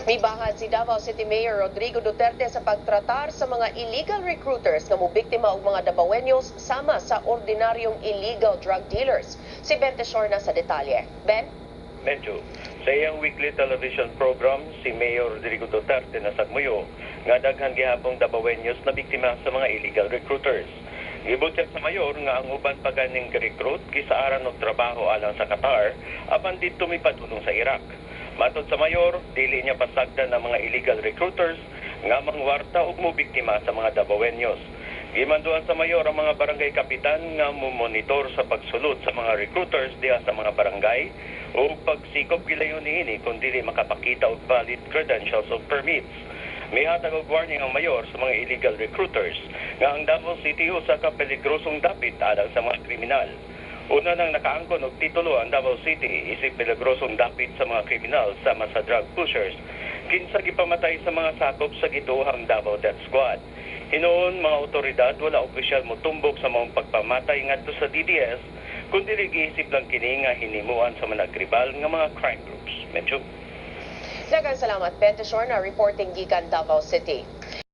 Mibahad si Davao City Mayor Rodrigo Duterte sa pagtratar sa mga illegal recruiters nga mobiktima og mga Davaoenos sama sa ordinaryong illegal drug dealers. Si Ben Tesorna sa detalye. Ben? Medyo. Sa iyang weekly television program, si Mayor Rodrigo Duterte nasagmuyo nga daghan gihapong Davaoenos na biktima sa mga illegal recruiters. Gibutyag sa mayor nga ang uban pa ganing recruit kisaaran og trabaho alang sa Qatar apan didto mipadulong sa Iraq. Matod sa mayor, dili niya pasagdan ng mga illegal recruiters nga mangwarta og mobiktima sa mga Davaoenos. Gimanduan sa mayor ang mga barangay kapitan nga monitor sa pagsulod sa mga recruiters diha sa mga barangay o pagsikop gilayon niini kung dili makapakita og valid credentials o permits. May hatag og warning ang mayor sa mga illegal recruiters nga ang Davao City usa ka peligrosong dapit alang sa mga kriminal. Una nang nakaangkon og titulo ang Davao City isip peligrosong dapit sa mga kriminal sama sa drug pushers. Kinsa gipamatay sa mga sakop sa gituhang Davao Death Squad. Hinoon mga otoridad wala opisyal motumbok sa mga pagpamatay ngadto sa DDS kundi giisip lang kini nga hinimuan sa managribal nga mga crime groups. Medyo. Daghang salamat Ben Tesorna reporting gikan Davao City.